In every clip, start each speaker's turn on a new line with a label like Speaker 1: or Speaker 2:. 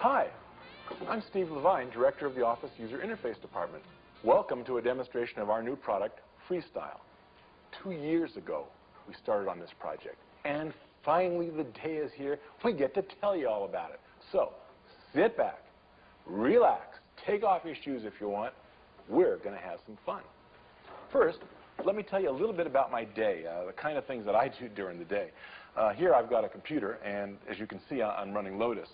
Speaker 1: Hi, I'm Steve Levine, Director of the Office User Interface Department. Welcome to a demonstration of our new product, Freestyle. 2 years ago, we started on this project, and finally the day is here. We get to tell you all about it. So, sit back, relax, take off your shoes if you want. We're going to have some fun. First, let me tell you a little bit about my day, the kind of things that I do during the day. Here I've got a computer, and as you can see, I'm running Lotus.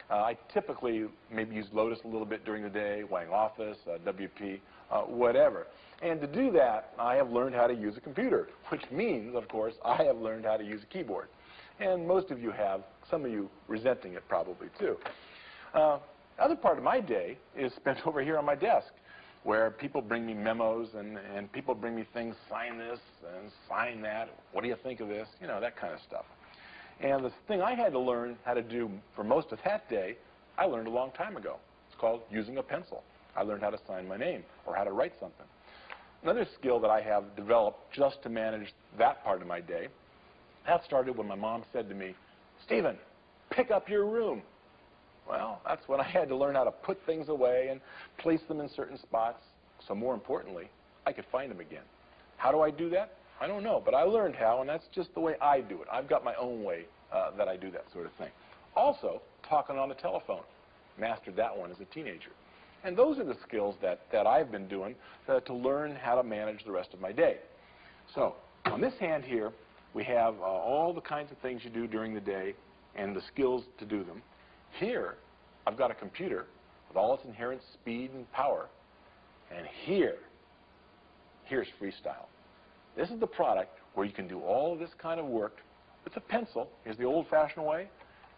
Speaker 1: I typically maybe use Lotus a little bit during the day, Wang Office, WP, whatever. And to do that, I have learned how to use a computer, which means, of course, I have learned how to use a keyboard. And most of you have, some of you resenting it probably too. Other part of my day is spent over here on my desk, where people bring me memos and people bring me things, sign this and sign that, what do you think of this, you know, that kind of stuff. And the thing I had to learn how to do for most of that day, I learned a long time ago. It's called using a pencil. I learned how to sign my name or how to write something. Another skill that I have developed just to manage that part of my day, that started when my mom said to me, "Stephen, pick up your room." Well, that's when I had to learn how to put things away and place them in certain spots, so more importantly, I could find them again. How do I do that? I don't know, but I learned how, and that's just the way I do it. I've got my own way that I do that sort of thing. Also, talking on the telephone. Mastered that one as a teenager. And those are the skills that I've been doing to learn how to manage the rest of my day. So, on this hand here, we have all the kinds of things you do during the day and the skills to do them. Here, I've got a computer with all its inherent speed and power. And here's Freestyle. This is the product where you can do all of this kind of work with a pencil. Here's the old-fashioned way.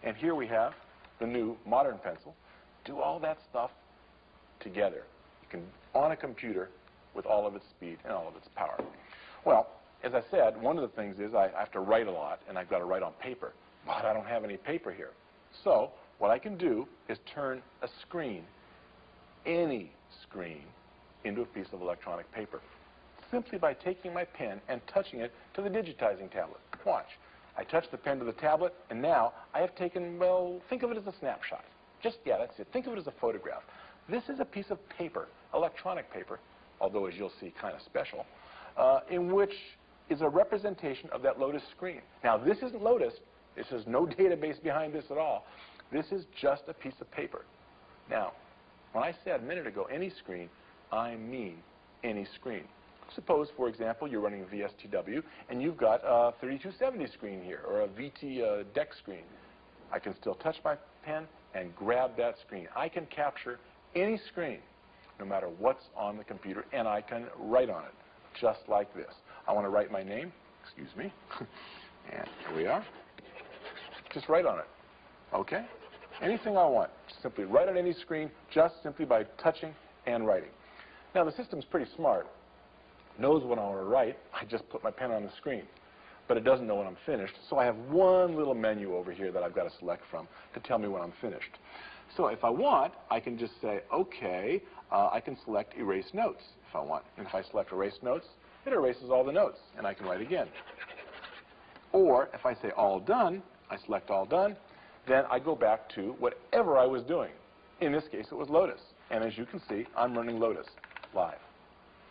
Speaker 1: And here we have the new modern pencil. Do all that stuff together. You can, on a computer, with all of its speed and all of its power. Well, as I said, one of the things is I have to write a lot, and I've got to write on paper. But I don't have any paper here. So what I can do is turn a screen, any screen, into a piece of electronic paper, simply by taking my pen and touching it to the digitizing tablet. Watch. I touch the pen to the tablet, and now I have taken, well, think of it as a snapshot. Yeah, that's it. Think of it as a photograph. This is a piece of paper, electronic paper, although, as you'll see, kind of special, in which is a representation of that Lotus screen. Now, this isn't Lotus. This is no database behind this at all. This is just a piece of paper. Now, when I said a minute ago, any screen, I mean any screen. Suppose, for example, you're running VSTW, and you've got a 3270 screen here, or a VT deck screen. I can still touch my pen and grab that screen. I can capture any screen, no matter what's on the computer, and I can write on it, just like this. I want to write my name. Excuse me. And here we are. Just write on it. Okay? Anything I want. Simply write on any screen, just simply by touching and writing. Now, the system's pretty smart. Knows what I want to write. I just put my pen on the screen. But it doesn't know when I'm finished, so I have one little menu over here that I've got to select from to tell me when I'm finished. So if I want, I can just say, okay, I can select Erase Notes if I want. And if I select Erase Notes, it erases all the notes, and I can write again. Or if I say All Done, I select All Done, then I go back to whatever I was doing. In this case, it was Lotus. And as you can see, I'm running Lotus live.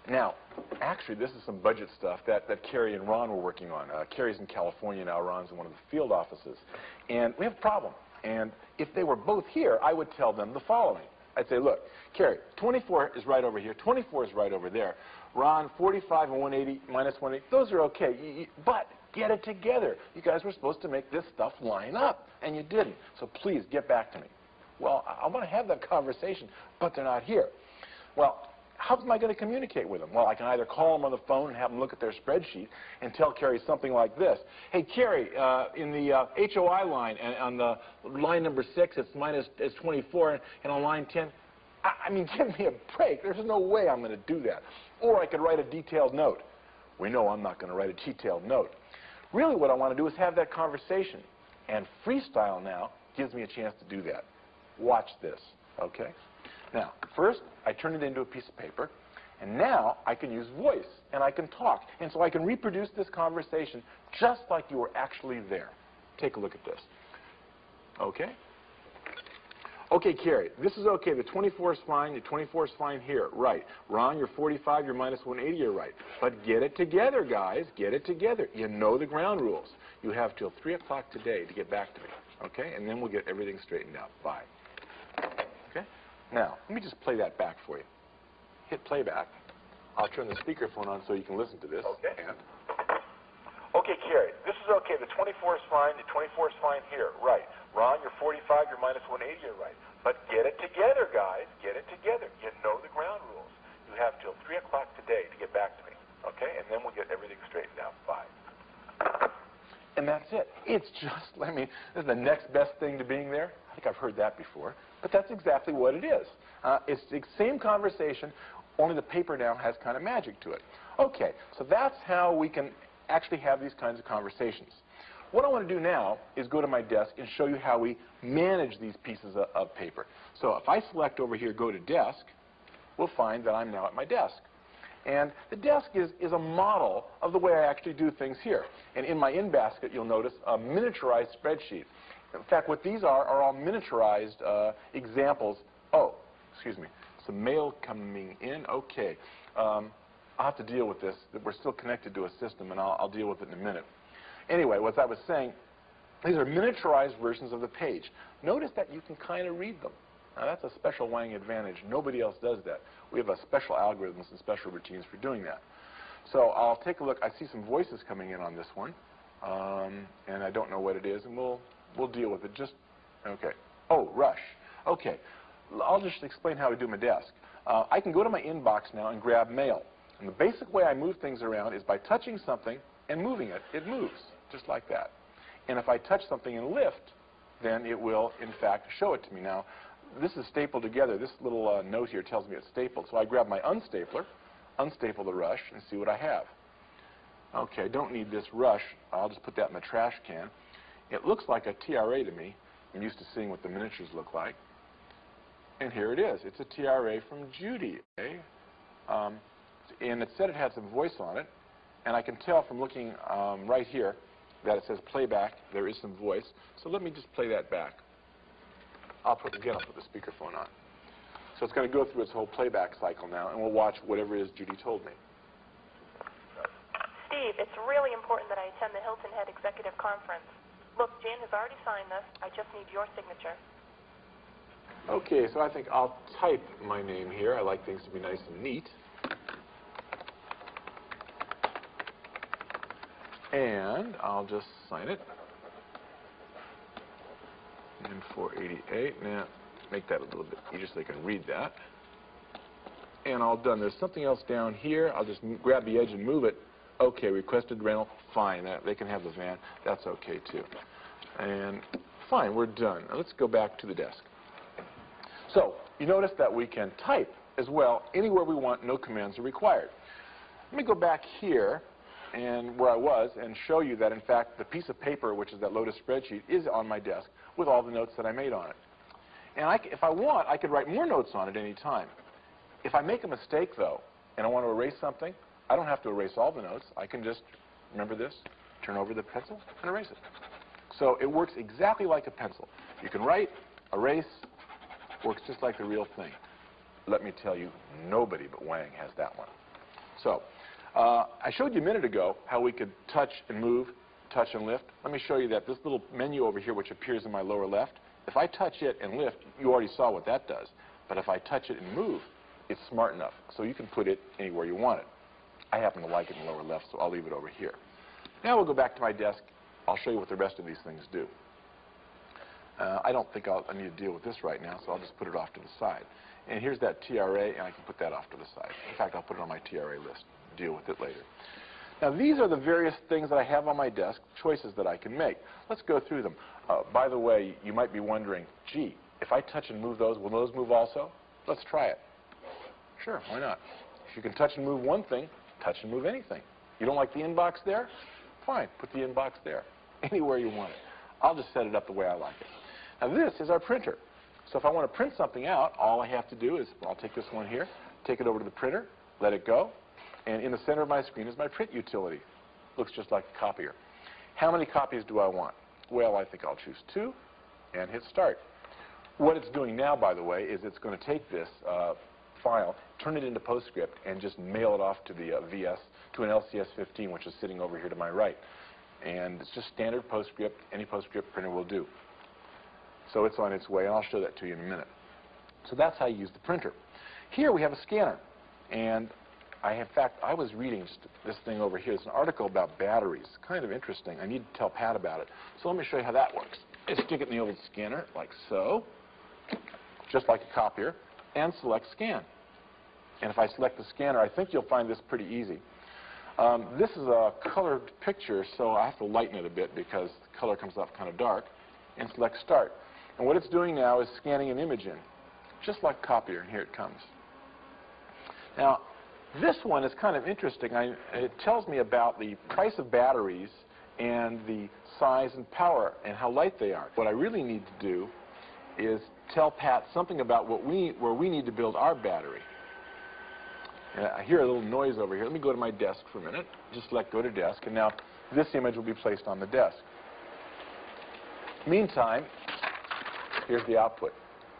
Speaker 1: Now, actually, this is some budget stuff that Carrie and Ron were working on. Carrie's in California now. Ron's in one of the field offices. And we have a problem. And if they were both here, I would tell them the following. I'd say, look, Carrie, 24 is right over here. 24 is right over there. Ron, 45 and 180 minus 180, those are okay. But get it together. You guys were supposed to make this stuff line up, and you didn't. So please, get back to me. Well, I want to have that conversation, but they're not here. Well, how am I going to communicate with them? Well, I can either call them on the phone and have them look at their spreadsheet and tell Carrie something like this. Hey, Carrie, in the HOI line, and on the line number 6, it's 24, and on line 10, I mean, give me a break. There's no way I'm going to do that. Or I could write a detailed note. We know I'm not going to write a detailed note. Really, what I want to do is have that conversation. And Freestyle now gives me a chance to do that. Watch this, okay? Now, first, I turn it into a piece of paper, and now I can use voice, and I can talk. And so I can reproduce this conversation just like you were actually there. Take a look at this. Okay? Okay, Carrie, this is okay. The 24 is fine. The 24 is fine here. Right. Ron, you're 45. You're minus 180. You're right. But get it together, guys. Get it together. You know the ground rules. You have till 3 o'clock today to get back to me. Okay? And then we'll get everything straightened out. Bye. Okay? Now, let me just play that back for you. Hit playback. I'll turn the speakerphone on so you can listen to this. Okay. And okay, Carrie, this is okay. The 24 is fine. The 24 is fine here. Right. Ron, you're 45. You're minus 180. You're right. But get it together, guys. Get it together. You know the ground rules. You have till 3 o'clock today to get back to me. Okay? And then we'll get everything straightened out. Bye. And that's it. It's just, I mean, this is the next best thing to being there. I think I've heard that before. But that's exactly what it is. It's the same conversation, only the paper now has kind of magic to it. Okay, so that's how we can actually have these kinds of conversations. What I want to do now is go to my desk and show you how we manage these pieces of paper. So if I select over here, go to desk, we'll find that I'm now at my desk. And the desk is a model of the way I actually do things here. And in my in basket, you'll notice a miniaturized spreadsheet. In fact, what these are all miniaturized examples. Oh, excuse me, some mail coming in. Okay. I'll have to deal with this. We're still connected to a system, and I'll deal with it in a minute. Anyway, what I was saying, these are miniaturized versions of the page. Notice that you can kind of read them. Now, that's a special Wang advantage. Nobody else does that. We have special algorithms and special routines for doing that. So I'll take a look. I see some voices coming in on this one, and I don't know what it is, and we'll deal with it. Just okay. Oh, rush. Okay. I'll just explain how I do my desk. I can go to my inbox now and grab mail. And the basic way I move things around is by touching something and moving it. It moves, just like that. And if I touch something and lift, then it will, in fact, show it to me. Now, this is stapled together. This little note here tells me it's stapled. So I grab my unstapler, unstaple the rush, and see what I have. Okay, don't need this rush. I'll just put that in the trash can. It looks like a TRA to me. I'm used to seeing what the miniatures look like. And here it is. It's a TRA from Judy. Okay? And it said it had some voice on it. And I can tell from looking right here that it says playback. There is some voice. So let me just play that back. I'll put the speakerphone on. So it's going to go through its whole playback cycle now, and we'll watch whatever it is Judy told me.
Speaker 2: Steve, it's really important that I attend the Hilton Head Executive Conference. Look, Jan has already signed this. I just need your signature.
Speaker 1: Okay, so I think I'll type my name here. I like things to be nice and neat. And I'll just sign it. And 488. Now, make that a little bit easier so they can read that. And all done. There's something else down here. I'll just grab the edge and move it. Okay, requested rental. Fine. They can have the van. That's okay, too. And fine, we're done. Now, let's go back to the desk. So, you notice that we can type as well anywhere we want. No commands are required. Let me go back here and where I was and show you that, in fact, the piece of paper, which is that Lotus spreadsheet, is on my desk with all the notes that I made on it. And if I want, I could write more notes on it any time. If I make a mistake, though, and I want to erase something, I don't have to erase all the notes. I can just, remember this, turn over the pencil and erase it. So it works exactly like a pencil. You can write, erase, works just like the real thing. Let me tell you, nobody but Wang has that one. So I showed you a minute ago how we could touch and move, touch and lift. Let me show you that this little menu over here, which appears in my lower left, if I touch it and lift, you already saw what that does. But if I touch it and move, it's smart enough. So you can put it anywhere you want it. I happen to like it in the lower left, so I'll leave it over here. Now we'll go back to my desk. I'll show you what the rest of these things do. I don't think I need to deal with this right now, so I'll just put it off to the side. And here's that TRA, and I can put that off to the side. In fact, I'll put it on my TRA list. Deal with it later. Now, these are the various things that I have on my desk, choices that I can make. Let's go through them. By the way, you might be wondering, gee, if I touch and move those, will those move also? Let's try it. Sure, why not? If you can touch and move one thing, touch and move anything. You don't like the inbox there? Fine, put the inbox there. Anywhere you want it. I'll just set it up the way I like it. Now, this is our printer. So if I want to print something out, all I have to do is, I'll take this one here, take it over to the printer, let it go, and in the center of my screen is my print utility. Looks just like a copier. How many copies do I want? Well, I think I'll choose 2 and hit start. What it's doing now, by the way, is it's going to take this file, turn it into PostScript, and just mail it off to the VS, to an LCS-15, which is sitting over here to my right. And it's just standard PostScript. Any PostScript printer will do. So it's on its way, and I'll show that to you in a minute. So that's how you use the printer. Here we have a scanner. And in fact, I was reading this thing over here. It's an article about batteries. Kind of interesting. I need to tell Pat about it. So let me show you how that works. I stick it in the old scanner, like so, just like a copier, and select Scan. And if I select the scanner, I think you'll find this pretty easy. This is a colored picture, so I have to lighten it a bit because the color comes off kind of dark, and select Start. And what it's doing now is scanning an image in, just like copier, and here it comes. Now, this one is kind of interesting. It tells me about the price of batteries and the size and power and how light they are. What I really need to do is tell Pat something about where we need to build our battery. I hear a little noise over here. Let me go to my desk for a minute. Just select Go to Desk, and now this image will be placed on the desk. Meantime, here's the output.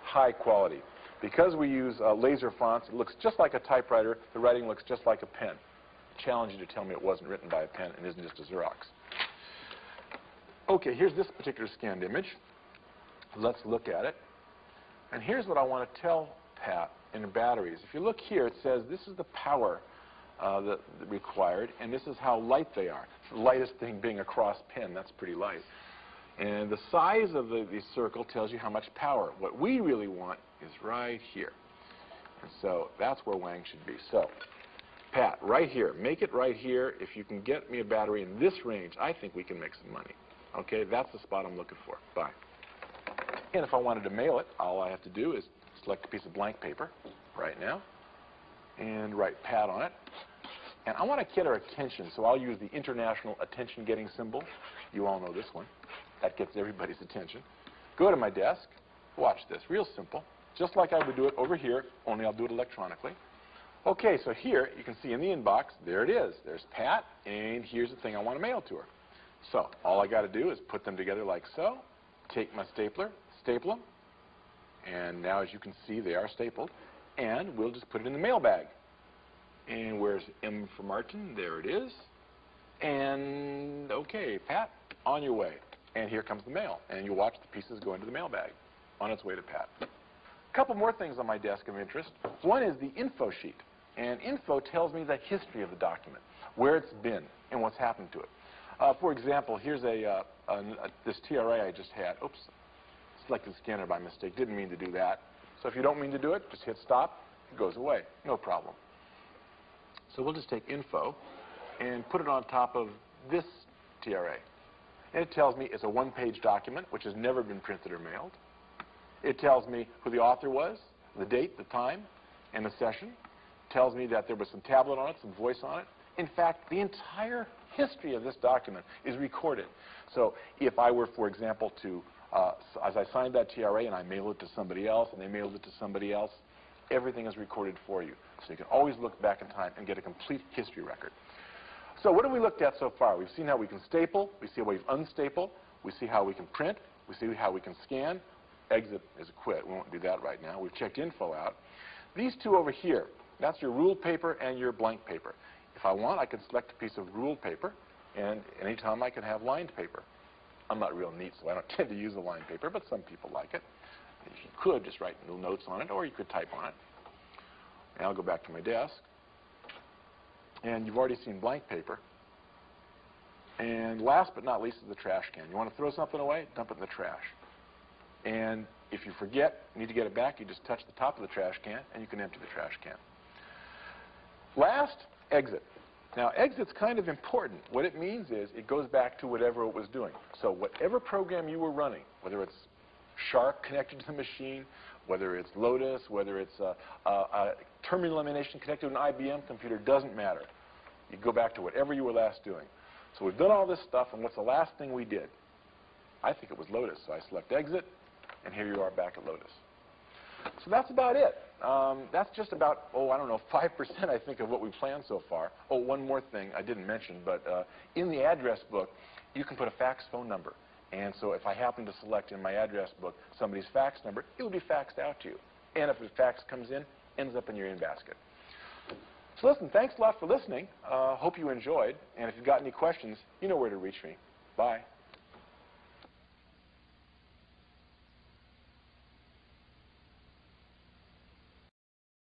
Speaker 1: High quality. Because we use laser fonts, it looks just like a typewriter. The writing looks just like a pen. I challenge you to tell me it wasn't written by a pen and isn't just a Xerox. Okay, here's this particular scanned image. Let's look at it. And here's what I want to tell Pat in the batteries. If you look here, it says this is the power that required, and this is how light they are. The lightest thing being a cross pen. That's pretty light. And the size of the circle tells you how much power. What we really want is right here. And so that's where Wang should be. So, Pat, right here. Make it right here. If you can get me a battery in this range, I think we can make some money. Okay, that's the spot I'm looking for. Bye. And if I wanted to mail it, all I have to do is select a piece of blank paper right now and write Pat on it. And I want to get her attention, so I'll use the international attention-getting symbol. You all know this one. That gets everybody's attention. Go to my desk. Watch this. Real simple. Just like I would do it over here, only I'll do it electronically. Okay, so here you can see in the inbox, there it is. There's Pat, and here's the thing I want to mail to her. So all I got to do is put them together like so, take my stapler, staple them, and now as you can see they are stapled, and we'll just put it in the mail bag. And where's M for Martin? There it is. And okay, Pat, on your way. And here comes the mail, and you watch the pieces go into the mail bag on its way to Pat. A couple more things on my desk of interest. One is the info sheet, and info tells me the history of the document, where it's been, and what's happened to it. For example, here's this TRA I just had. Oops, selected scanner by mistake. Didn't mean to do that. So if you don't mean to do it, just hit stop. It goes away. No problem. So we'll just take info and put it on top of this TRA. And it tells me it's a one-page document, which has never been printed or mailed. It tells me who the author was, the date, the time, and the session. It tells me that there was some tablet on it, some voice on it. In fact, the entire history of this document is recorded. So if I were, for example, to, as I signed that TRA and I mailed it to somebody else and they mailed it to somebody else, everything is recorded for you. So you can always look back in time and get a complete history record. So what have we looked at so far? We've seen how we can staple. We see how we've unstapled. We see how we can print. We see how we can scan. Exit is a quit. We won't do that right now. We've checked info out. These two over here, that's your ruled paper and your blank paper. If I want, I can select a piece of ruled paper, and anytime I can have lined paper. I'm not real neat, so I don't tend to use the lined paper, but some people like it. If you could, just write little notes on it, or you could type on it. And I'll go back to my desk. And you've already seen blank paper. And last but not least is the trash can. You want to throw something away? Dump it in the trash. And if you forget, need to get it back, you just touch the top of the trash can, and you can empty the trash can. Last, exit. Now, exit's kind of important. What it means is it goes back to whatever it was doing. So whatever program you were running, whether it's Shark connected to the machine, whether it's Lotus, whether it's a terminal elimination connected to an IBM computer, doesn't matter. You go back to whatever you were last doing. So we've done all this stuff, and what's the last thing we did? I think it was Lotus. So I select exit, and here you are back at Lotus. So that's about it. That's just about, I don't know, 5% I think of what we planned so far. Oh, one more thing I didn't mention, but in the address book, you can put a fax phone number. And so if I happen to select in my address book somebody's fax number, it will be faxed out to you. And if the fax comes in, ends up in your in basket. So listen, thanks a lot for listening. Hope you enjoyed. And if you've got any questions, you know where to reach me. Bye.